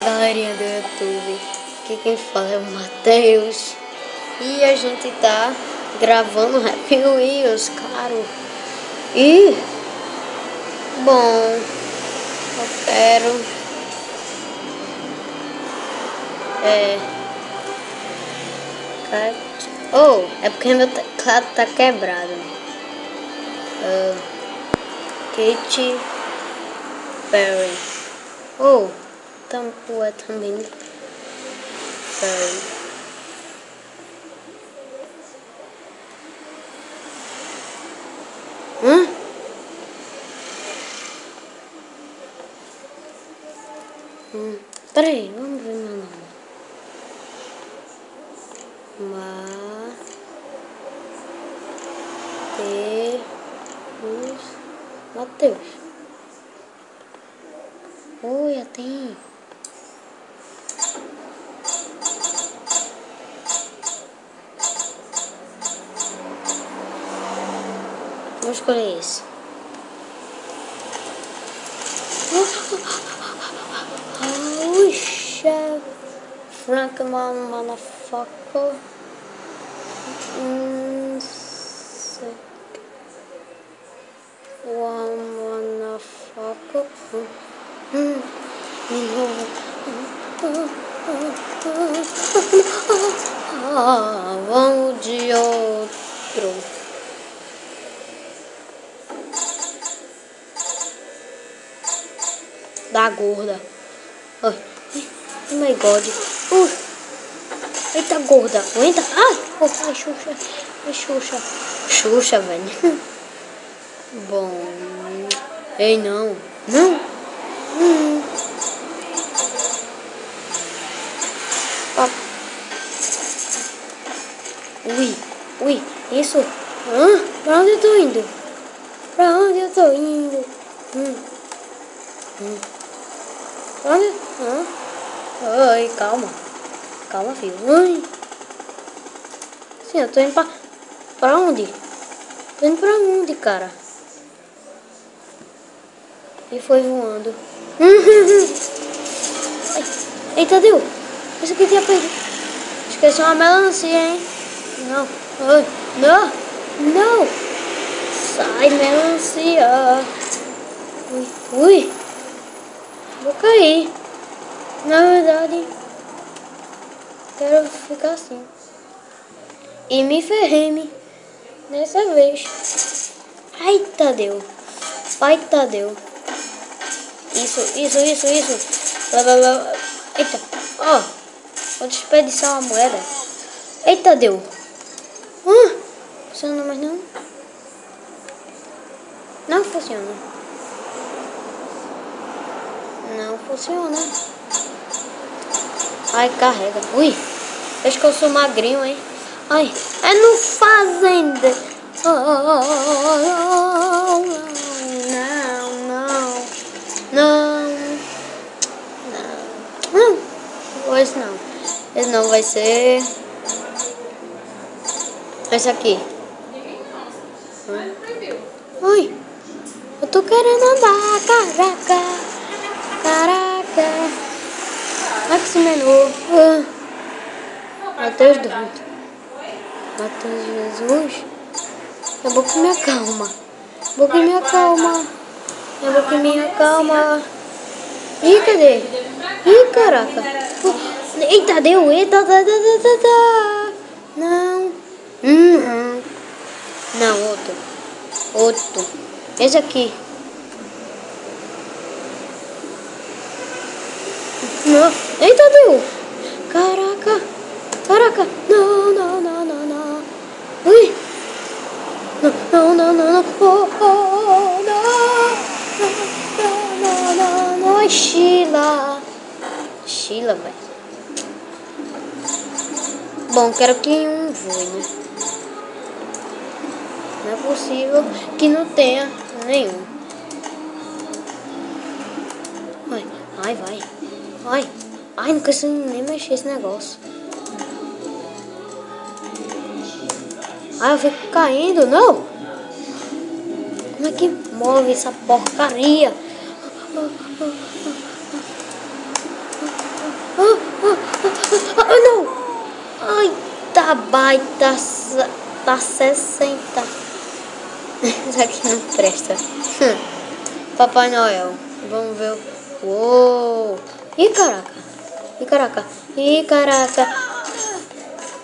Galerinha do YouTube, aqui quem fala é o Matheus e a gente tá gravando Happy Wheels, claro. E bom, eu quero é porque meu teclado tá quebrado. Katy Perry. Também Perry. Peraí, vamos ver meu nome. Matheus. Oi, tem. Vou escolher esse. Chef Frank motherfucker. Motherfucker. Vamos de outro. Da gorda. Oh my god. Eita gorda. Aguenta. Ai, Xuxa. É Xuxa. Xuxa, velho. Bom. Ei, não. Ui, isso. Pra onde eu tô indo? Pra onde eu tô indo? Pra onde? Oi, calma. Calma, filho. Sim, eu tô indo pra onde? Tô indo pra onde, cara? E foi voando. Eita, deu. Isso aqui tinha perdido. Esqueci uma melancia, hein? Não. Sai, melancia. Ui. Vou cair. Na verdade, quero ficar assim. E me ferrei nessa vez. Ai, Tadeu. Isso. Eita. Vou desperdiçar uma moeda. Eita, deu. Funciona mais não? Não funciona. Não funciona. Ai, carrega. Ui, acho que eu sou magrinho, hein? Ai, é no fazenda. Não. Esse não vai ser. Esse aqui. Ui, eu tô querendo andar, caraca. Olha que esse menu. Matheus doido. Matheus Jesus. Eu vou que me acalma. Ih, cadê? Ih, caraca. Eita, deu. Eita. Não. Não, outro. Esse aqui. Não. Eita, deu. Caraca. Não. Ui. Não. Não. É Sheila, velho. Bom, quero que um voe, né? Não é possível que não tenha nenhum. Ai, não consigo nem mexer esse negócio. Ai, eu fico caindo, não. Como é que move essa porcaria? baita tá 60. Isso aqui não presta. Papai Noel. Vamos ver. Uou. Ih, caraca. Ih, caraca. Ih, caraca.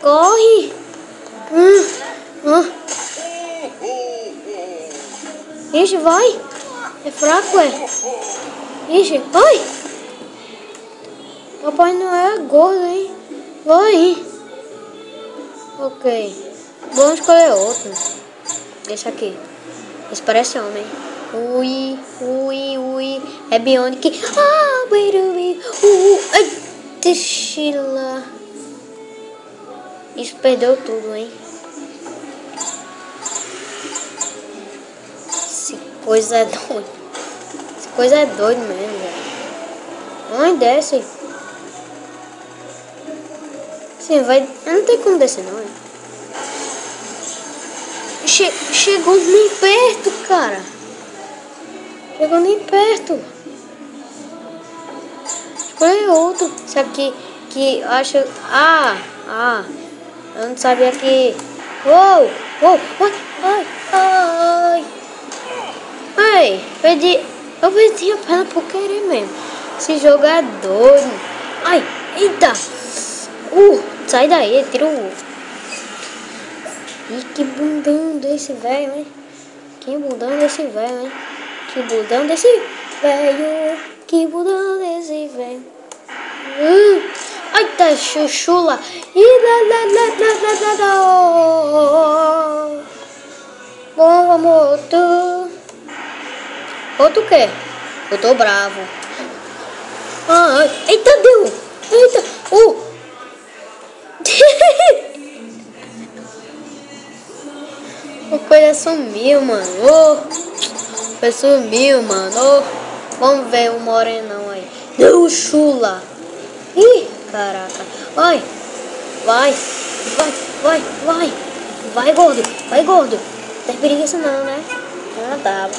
Corre. Ixi, vai. É fraco, é. Ixi, vai. Papai Noel é gordo, hein? Vai. Ok. Vamos escolher outro. Deixa aqui. Esse parece homem. Ui. É Bionic. Ah, ai, Sheila. Isso perdeu tudo, hein? Essa coisa é doida. Essa coisa é doida mesmo, velho. Ai, desce. Sim, vai. Não tem como descer, não, hein? Chegou nem perto, cara. Chegou nem perto. Escolhe outro. Isso aqui que eu acho. Eu não sabia que. Uou! Ai, eu perdi a perna por querer mesmo. Esse jogo é doido. Ai, eita! Sai daí, tira o. Ih, que bundão desse velho, hein? Que bundão desse velho, hein? Que bundão desse velho. Que bundão desse velho. Ai, tá chuchula. Bom, vamos outro. Outro o quê? Eu tô bravo. Eita, deu. Eita. A coisa sumiu, mano. Sumiu, mano. Vamos ver o morenão aí. Deu chula. Ih, caraca. Vai, gordo. Não tem preguiça não, né? Não dava.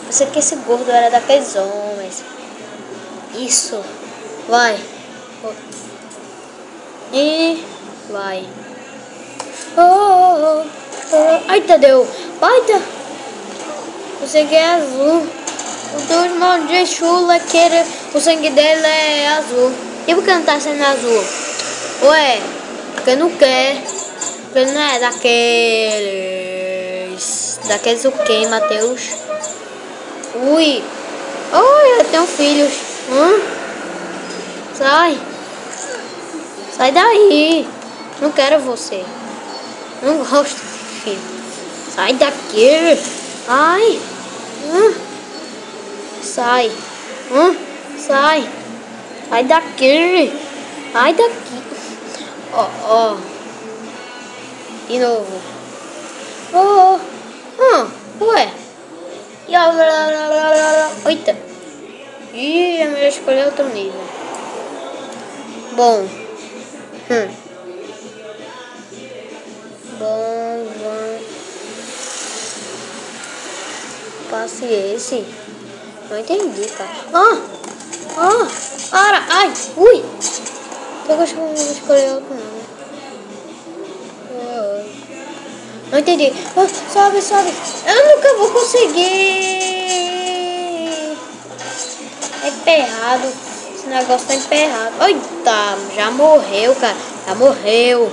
Pensei que esse gordo era daqueles homens. Isso. Vai. E vai. Eita, deu. Eita. O sangue é azul. O dos irmãos de chula, o sangue dele é azul. E por que não tá sendo azul? Ué, porque não quer. Porque não é daqueles. Daqueles o quê, Matheus? Ui. Eu tenho filhos. Sai daí. Não quero você. Não gosto de filho. Sai daqui. Ai. Sai. Sai. Sai daqui. Sai daqui. De novo. Ué. Eita. Ih, é melhor escolher outro nível. Bom. Bom. Passe esse. Não entendi, cara. Para. Ai. Ui. Eu acho que eu vou escolher outro não. Não entendi. Sobe. Eu nunca vou conseguir. É emperrado. Esse negócio tá emperrado. Eita, já morreu, cara. Já morreu.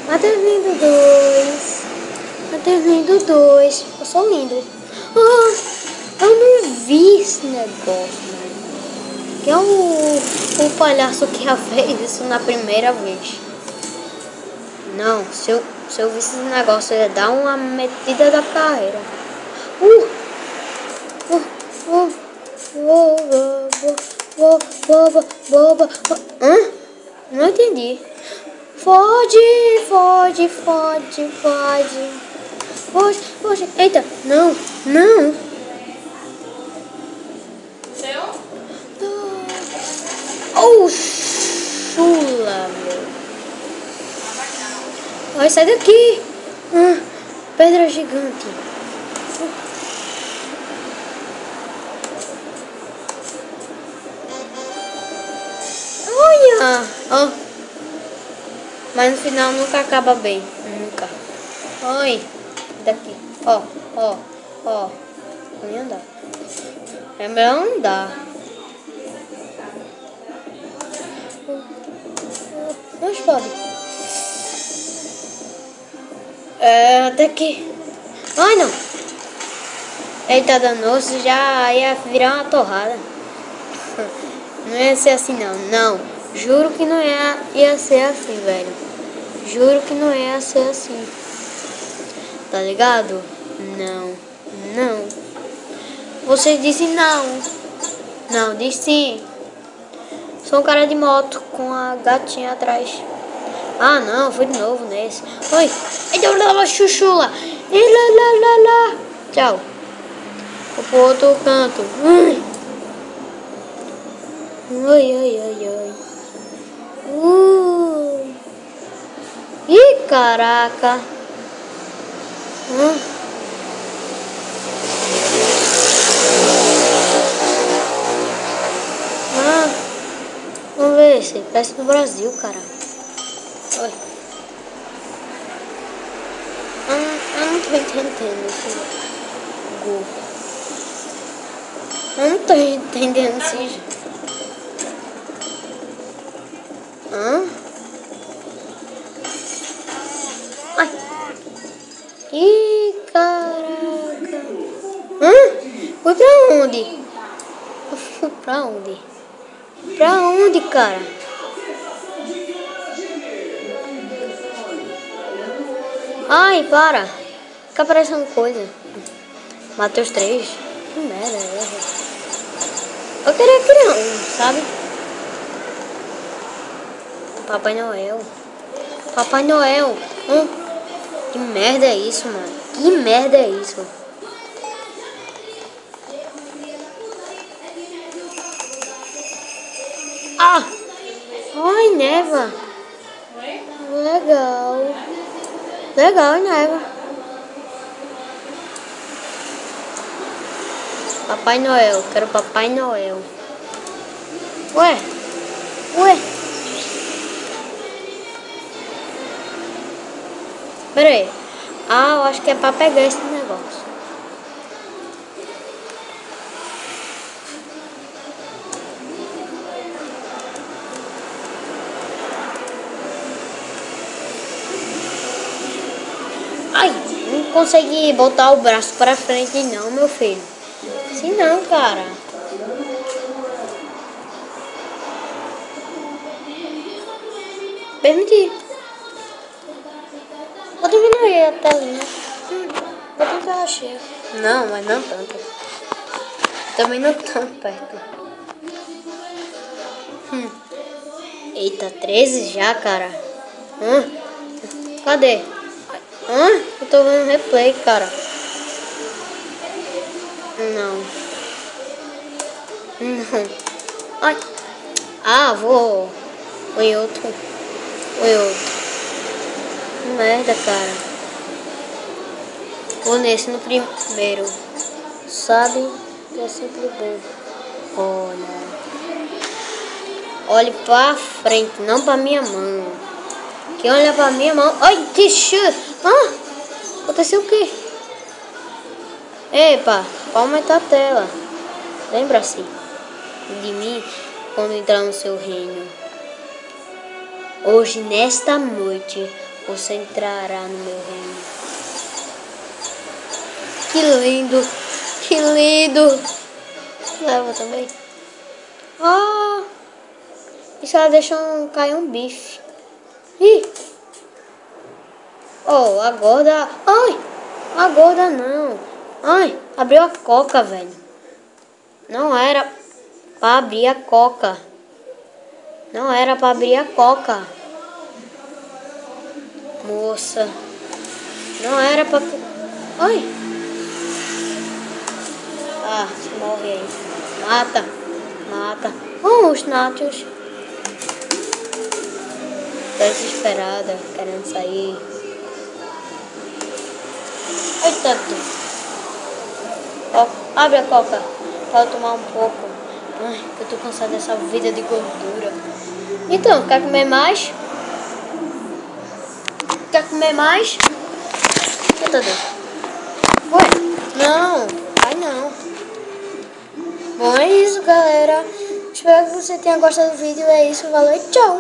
Até vindo dois. Eu sou lindo. Eu não vi esse negócio, mano. Que é o palhaço que já fez isso na primeira vez. Não, se eu visse esse negócio, eu ia dar uma metida da carreira. Não entendi. Foge. Eita, não. Chula, meu. Vai, sai daqui. Pedra gigante. Ó. Mas no final nunca acaba bem. Nunca. Oi. Daqui. Ó. Não ia andar. É melhor andar. Mas pode. Até que... Ai, não. Ele tá danoso, já ia virar uma torrada. Não ia ser assim, não. Não. Juro que não ia ser assim, velho. Juro que não ia ser assim. Tá ligado? Não. Você disse não. Não, disse sim. Sou um cara de moto com a gatinha atrás. Ah, não, fui de novo nesse. Oi. Chuchula. Lá. Tchau. Vou pro outro canto. Ai. Ih, caraca. Vamos ver esse. Parece do Brasil, cara. Oi. Eu não tô entendendo esse jogo. Eu não tô entendendo esse jogo. Ai. Ih, caraca. Fui pra onde? Pra onde, cara? Ai, para. Fica aparecendo coisa. Matei os 3. Que merda é essa? Eu queria criar um, sabe? Papai Noel. Que merda é isso, mano? Que merda é isso? Ah! Ai, neva. Legal, neva. Papai Noel. Quero Papai Noel. Ué. Pera aí. Eu acho que é pra pegar esse negócio. Ai, não consegui botar o braço pra frente não, meu filho. Se não, cara. Permitir. Vou diminuir a telinha. Vou tentar achar. Não, mas não tanto. Também não tão perto. Eita, 13 já, cara. Cadê? Eu tô vendo replay, cara. Não. Ai. Vou em outro. Merda, cara. Vou nesse no primeiro. Sabe? Que é sempre bom. Olhe pra frente, não pra minha mão. Quem olha pra minha mão... Ai, que chute! Aconteceu o quê? Epa, pra aumentar a tela. Lembra-se de mim quando entrar no seu reino. Hoje, nesta noite, você entrará no meu reino. Que lindo. Leva também. Isso ela deixou cair um bife. Ih. A gorda. Ai, a gorda não. Ai, abriu a coca, velho. Não era pra abrir a coca. Moça. Não era pra... Ai. Morre aí. Mata. Os nachos. Tá desesperada, querendo sair. Eita, abre a coca para eu tomar um pouco. Ai, que eu tô cansada dessa vida de gordura. Então, quer comer mais? Quer comer mais? Eita Deus. Ué? Não, vai não. Bom, é isso, galera. Espero que você tenha gostado do vídeo. É isso, valeu e tchau.